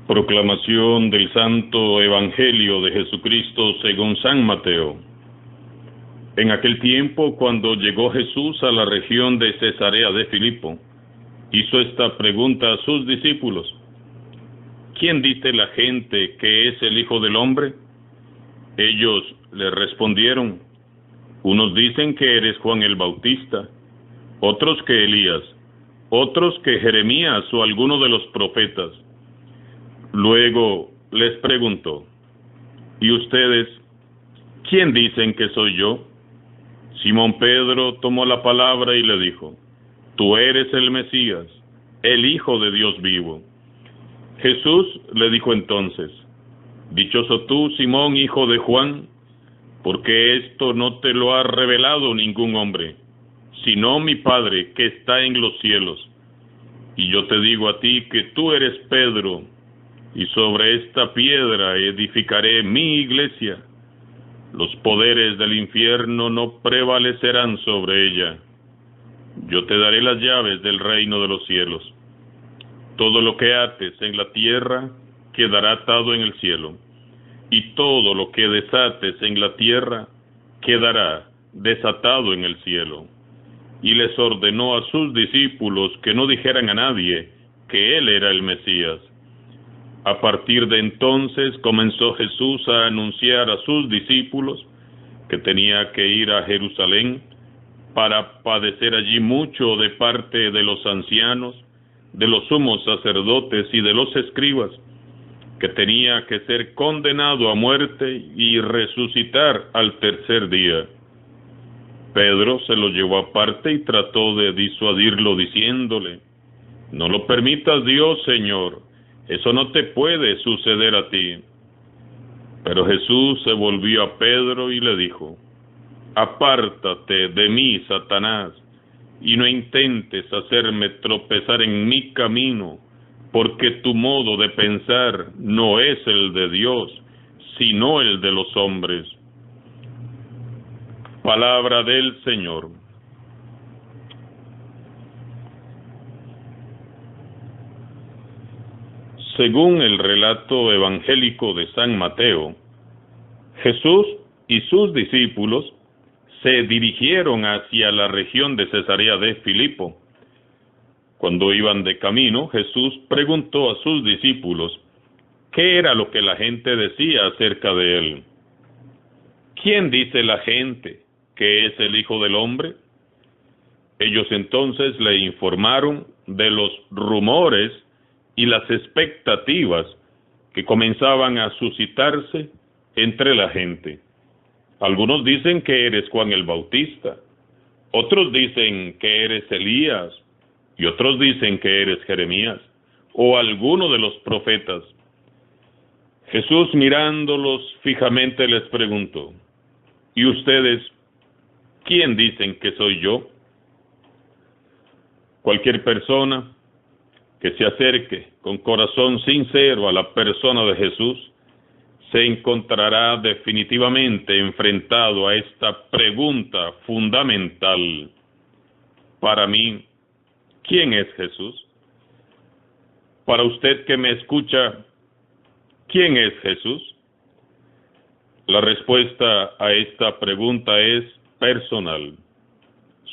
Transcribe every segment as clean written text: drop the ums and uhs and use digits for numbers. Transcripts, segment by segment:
Proclamación del Santo Evangelio de Jesucristo según San Mateo. En aquel tiempo, cuando llegó Jesús a la región de Cesarea de Filipo, hizo esta pregunta a sus discípulos: ¿Quién dice la gente que es el Hijo del Hombre? Ellos le respondieron: unos dicen que eres Juan el Bautista, otros que Elías, otros que Jeremías o alguno de los profetas. Luego les preguntó: ¿y ustedes quién dicen que soy yo? Simón Pedro tomó la palabra y le dijo: tú eres el Mesías, el Hijo de Dios vivo. Jesús le dijo entonces: dichoso tú, Simón, hijo de Juan, porque esto no te lo ha revelado ningún hombre, sino mi Padre que está en los cielos. Y yo te digo a ti que tú eres Pedro, y sobre esta piedra edificaré mi iglesia. Los poderes del infierno no prevalecerán sobre ella. Yo te daré las llaves del reino de los cielos. Todo lo que ates en la tierra quedará atado en el cielo, y todo lo que desates en la tierra quedará desatado en el cielo. Y les ordenó a sus discípulos que no dijeran a nadie que él era el Mesías. A partir de entonces comenzó Jesús a anunciar a sus discípulos que tenía que ir a Jerusalén para padecer allí mucho de parte de los ancianos, de los sumos sacerdotes y de los escribas, que tenía que ser condenado a muerte y resucitar al tercer día. Pedro se lo llevó aparte y trató de disuadirlo diciéndole: no lo permitas, Dios, Señor, eso no te puede suceder a ti. Pero Jesús se volvió a Pedro y le dijo: apártate de mí, Satanás, y no intentes hacerme tropezar en mi camino, porque tu modo de pensar no es el de Dios, sino el de los hombres. Palabra del Señor. Según el relato evangélico de San Mateo, Jesús y sus discípulos se dirigieron hacia la región de Cesarea de Filipo. Cuando iban de camino, Jesús preguntó a sus discípulos qué era lo que la gente decía acerca de él. ¿Quién dice la gente que es el Hijo del Hombre? Ellos entonces le informaron de los rumores y las expectativas que comenzaban a suscitarse entre la gente. Algunos dicen que eres Juan el Bautista, otros dicen que eres Elías, y otros dicen que eres Jeremías, o alguno de los profetas. Jesús, mirándolos fijamente, les preguntó: ¿y ustedes quién dicen que soy yo? Cualquier persona que se acerque con corazón sincero a la persona de Jesús se encontrará definitivamente enfrentado a esta pregunta fundamental. Para mí, ¿quién es Jesús? Para usted que me escucha, ¿quién es Jesús? La respuesta a esta pregunta es personal.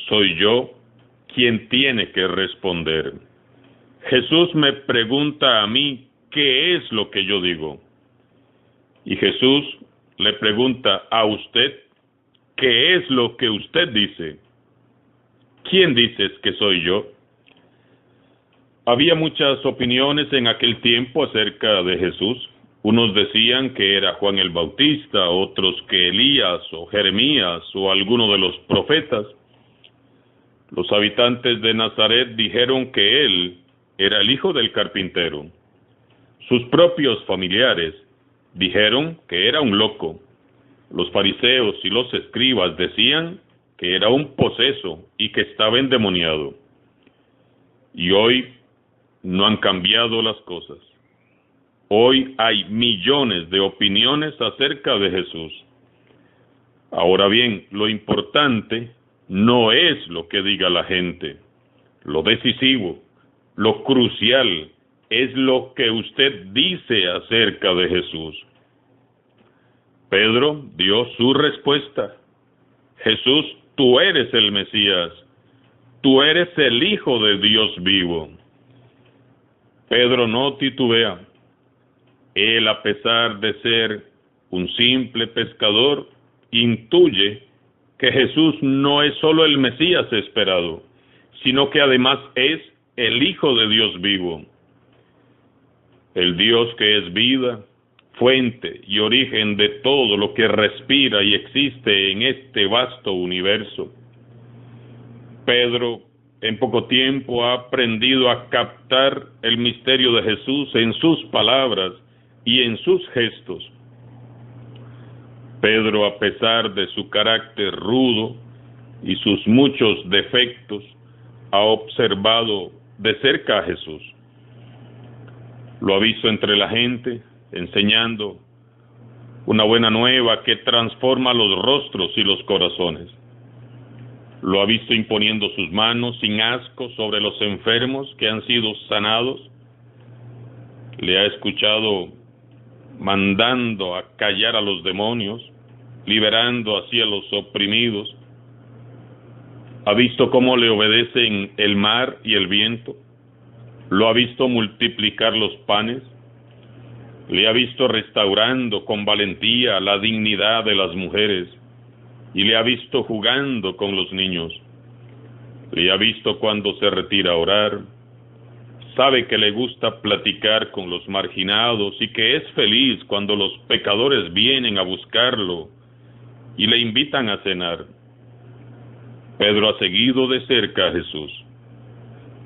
Soy yo quien tiene que responder. Jesús me pregunta a mí qué es lo que yo digo. Y Jesús le pregunta a usted qué es lo que usted dice. ¿Quién dices que soy yo? Había muchas opiniones en aquel tiempo acerca de Jesús. Unos decían que era Juan el Bautista, otros que Elías o Jeremías o alguno de los profetas. Los habitantes de Nazaret dijeron que él era el hijo del carpintero. Sus propios familiares dijeron que era un loco. Los fariseos y los escribas decían que era un poseso y que estaba endemoniado. Y hoy no han cambiado las cosas. Hoy hay millones de opiniones acerca de Jesús. Ahora bien, lo importante no es lo que diga la gente. Lo decisivo, lo crucial, es lo que usted dice acerca de Jesús? Pedro dio su respuesta. Jesús, tú eres el Mesías, tú eres el Hijo de Dios vivo. Pedro no titubea. Él, a pesar de ser un simple pescador, intuye que Jesús no es solo el Mesías esperado, sino que además es el Hijo de Dios vivo. El Dios que es vida, fuente y origen de todo lo que respira y existe en este vasto universo. Pedro, en poco tiempo, ha aprendido a captar el misterio de Jesús en sus palabras y en sus gestos. Pedro, a pesar de su carácter rudo y sus muchos defectos, ha observado de cerca a Jesús. Lo ha visto entre la gente, enseñando una buena nueva que transforma los rostros y los corazones. Lo ha visto imponiendo sus manos sin asco sobre los enfermos que han sido sanados. Le ha escuchado mandando a callar a los demonios, liberando así a los oprimidos. Ha visto cómo le obedecen el mar y el viento. Lo ha visto multiplicar los panes. Le ha visto restaurando con valentía la dignidad de las mujeres. Y le ha visto jugando con los niños. Le ha visto cuando se retira a orar. Sabe que le gusta platicar con los marginados y que es feliz cuando los pecadores vienen a buscarlo y le invitan a cenar. Pedro ha seguido de cerca a Jesús.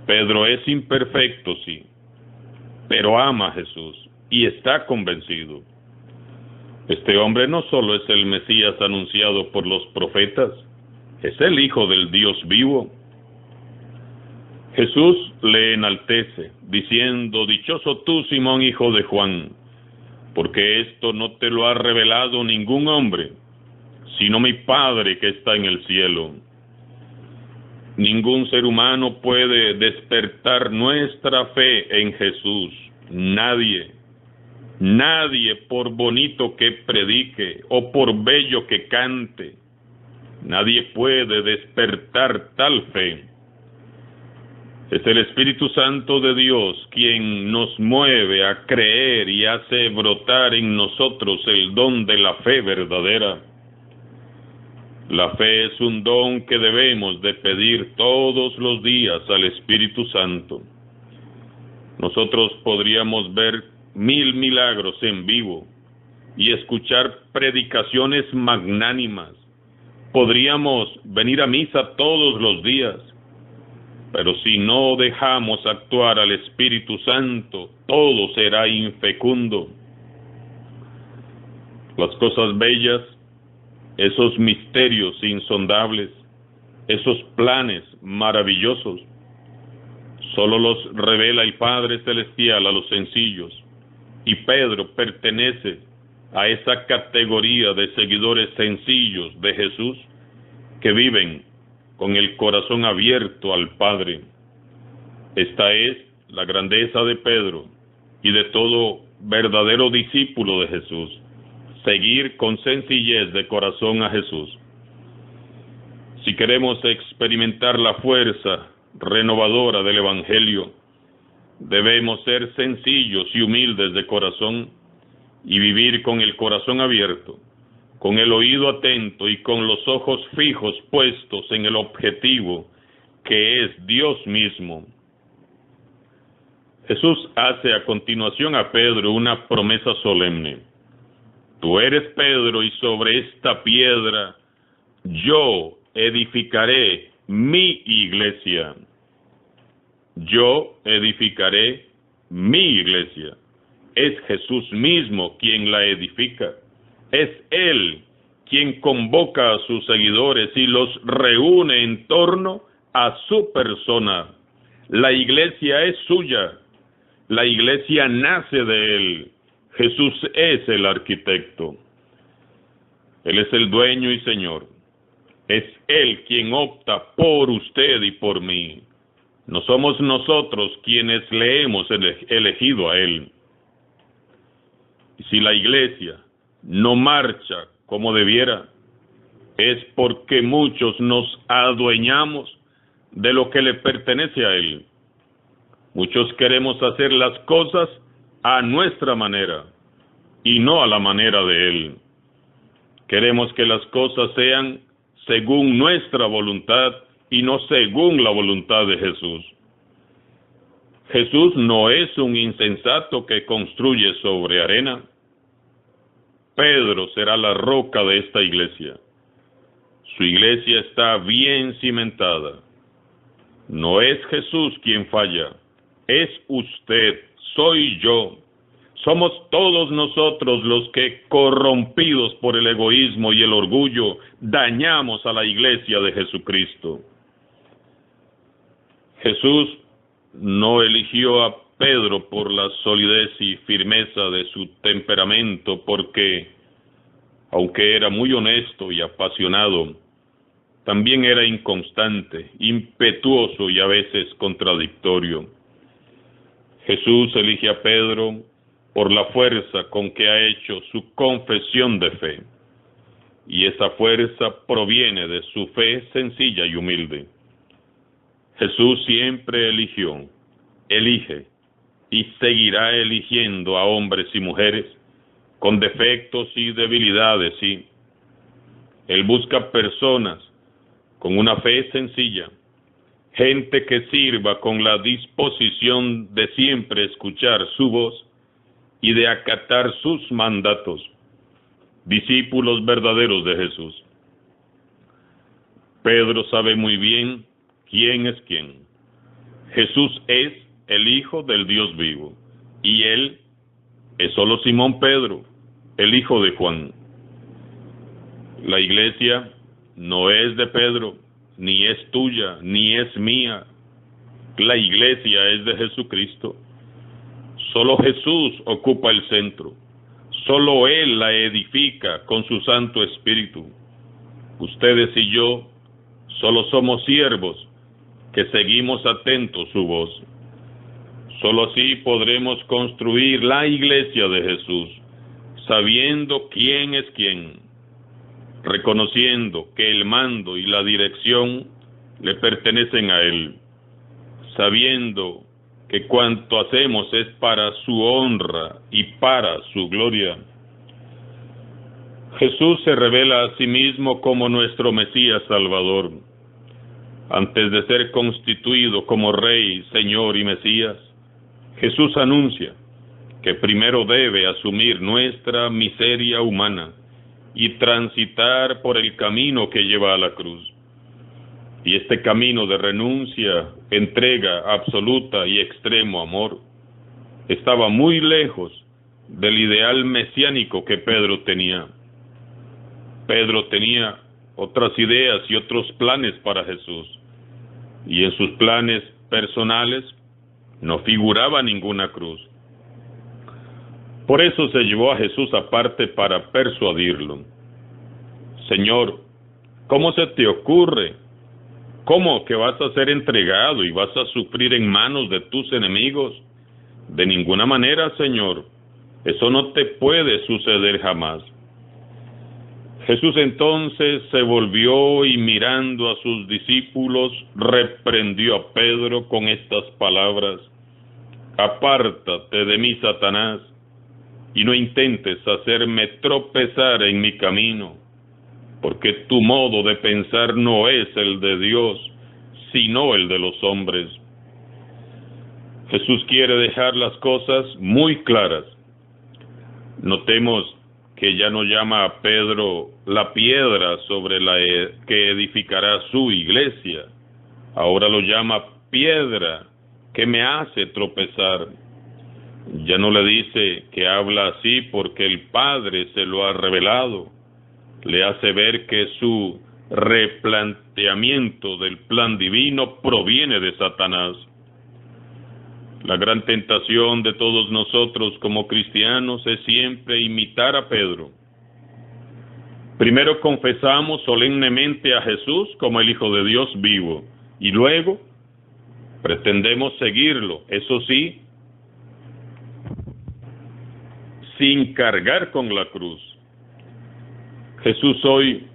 Pedro es imperfecto, sí, pero ama a Jesús y está convencido. Este hombre no solo es el Mesías anunciado por los profetas, es el Hijo del Dios vivo. Jesús le enaltece, diciendo: dichoso tú, Simón, hijo de Juan, porque esto no te lo ha revelado ningún hombre, sino mi Padre que está en el cielo. Ningún ser humano puede despertar nuestra fe en Jesús. Nadie, por bonito que predique o por bello que cante, nadie puede despertar tal fe. Es el Espíritu Santo de Dios quien nos mueve a creer y hace brotar en nosotros el don de la fe verdadera. La fe es un don que debemos de pedir todos los días al Espíritu Santo. Nosotros podríamos ver 1000 milagros en vivo y escuchar predicaciones magnánimas. Podríamos venir a misa todos los días, pero si no dejamos actuar al Espíritu Santo, todo será infecundo. Las cosas bellas, esos misterios insondables, esos planes maravillosos, solo los revela el Padre Celestial a los sencillos, y Pedro pertenece a esa categoría de seguidores sencillos de Jesús que viven con el corazón abierto al Padre. Esta es la grandeza de Pedro y de todo verdadero discípulo de Jesús: seguir con sencillez de corazón a Jesús. Si queremos experimentar la fuerza renovadora del Evangelio, debemos ser sencillos y humildes de corazón y vivir con el corazón abierto, con el oído atento y con los ojos fijos puestos en el objetivo, que es Dios mismo. Jesús hace a continuación a Pedro una promesa solemne: tú eres Pedro, y sobre esta piedra yo edificaré mi iglesia. Yo edificaré mi iglesia. Es Jesús mismo quien la edifica. Es Él quien convoca a sus seguidores y los reúne en torno a su persona. La iglesia es suya. La iglesia nace de Él. Jesús es el arquitecto. Él es el dueño y Señor. Es Él quien opta por usted y por mí. No somos nosotros quienes le hemos elegido a Él. Y si la iglesia no marcha como debiera, es porque muchos nos adueñamos de lo que le pertenece a Él. Muchos queremos hacer las cosas a nuestra manera y no a la manera de Él. Queremos que las cosas sean según nuestra voluntad y no según la voluntad de Jesús. Jesús no es un insensato que construye sobre arena. Pedro será la roca de esta iglesia. Su iglesia está bien cimentada. No es Jesús quien falla, es usted, soy yo. Somos todos nosotros los que, corrompidos por el egoísmo y el orgullo, dañamos a la iglesia de Jesucristo. Jesús no eligió a Pedro por la solidez y firmeza de su temperamento, porque, aunque era muy honesto y apasionado, también era inconstante, impetuoso y a veces contradictorio. Jesús elige a Pedro por la fuerza con que ha hecho su confesión de fe, y esa fuerza proviene de su fe sencilla y humilde. Jesús siempre eligió, elige y seguirá eligiendo a hombres y mujeres con defectos y debilidades, sí. Él busca personas con una fe sencilla, gente que sirva con la disposición de siempre escuchar su voz y de acatar sus mandatos, discípulos verdaderos de Jesús. Pedro sabe muy bien quién es quién. Jesús es el Hijo del Dios vivo, y él es solo Simón Pedro, el hijo de Juan. La iglesia no es de Pedro, ni es tuya, ni es mía. La iglesia es de Jesucristo. Solo Jesús ocupa el centro. Solo Él la edifica con su Santo Espíritu. Ustedes y yo solo somos siervos que seguimos atentos su voz. Solo así podremos construir la iglesia de Jesús, sabiendo quién es quién, reconociendo que el mando y la dirección le pertenecen a Él, sabiendo que cuanto hacemos es para su honra y para su gloria. Jesús se revela a sí mismo como nuestro Mesías Salvador. Antes de ser constituido como Rey, Señor y Mesías, Jesús anuncia que primero debe asumir nuestra miseria humana y transitar por el camino que lleva a la cruz. Y este camino de renuncia, entrega absoluta y extremo amor, estaba muy lejos del ideal mesiánico que Pedro tenía. Pedro tenía otras ideas y otros planes para Jesús, y en sus planes personales no figuraba ninguna cruz. Por eso se llevó a Jesús aparte para persuadirlo. Señor, ¿cómo se te ocurre? ¿Cómo que vas a ser entregado y vas a sufrir en manos de tus enemigos? De ninguna manera, Señor. Eso no te puede suceder jamás. Jesús entonces se volvió y, mirando a sus discípulos, reprendió a Pedro con estas palabras: Apártate de mí, Satanás, y no intentes hacerme tropezar en mi camino, porque tu modo de pensar no es el de Dios, sino el de los hombres. Jesús quiere dejar las cosas muy claras. Notemos que ya no llama a Pedro la piedra sobre la que edificará su iglesia. Ahora lo llama piedra que me hace tropezar. Ya no le dice que habla así porque el Padre se lo ha revelado. Le hace ver que su replanteamiento del plan divino proviene de Satanás. La gran tentación de todos nosotros como cristianos es siempre imitar a Pedro. Primero confesamos solemnemente a Jesús como el Hijo de Dios vivo, y luego Pretendemos seguirlo, eso sí, sin cargar con la cruz. Jesús hoy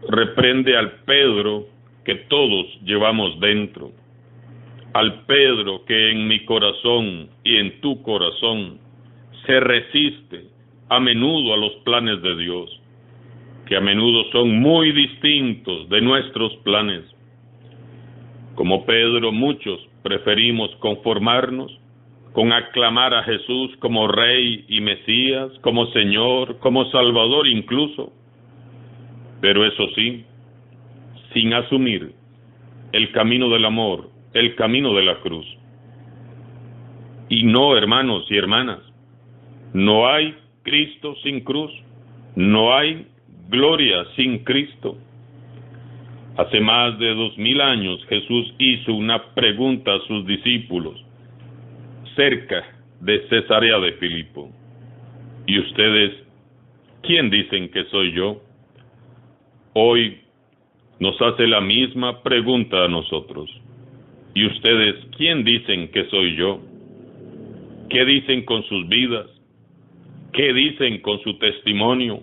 reprende al Pedro que todos llevamos dentro, al Pedro que en mi corazón y en tu corazón se resiste a menudo a los planes de Dios, que a menudo son muy distintos de nuestros planes. Como Pedro, muchos preferimos conformarnos con aclamar a Jesús como Rey y Mesías, como Señor, como Salvador incluso. Pero eso sí, sin asumir el camino del amor, el camino de la cruz. Y no, hermanos y hermanas, no hay Cristo sin cruz, no hay gloria sin Cristo. Hace más de 2000 años Jesús hizo una pregunta a sus discípulos cerca de Cesarea de Filipo. ¿Y ustedes quién dicen que soy yo? Hoy nos hace la misma pregunta a nosotros. ¿Y ustedes quién dicen que soy yo? ¿Qué dicen con sus vidas? ¿Qué dicen con su testimonio?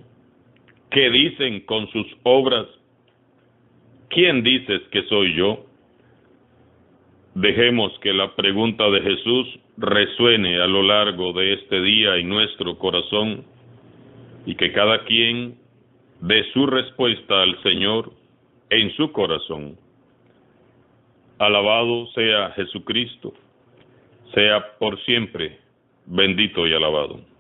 ¿Qué dicen con sus obras? ¿Quién dices que soy yo? Dejemos que la pregunta de Jesús resuene a lo largo de este día en nuestro corazón y que cada quien dé su respuesta al Señor en su corazón. Alabado sea Jesucristo, sea por siempre bendito y alabado.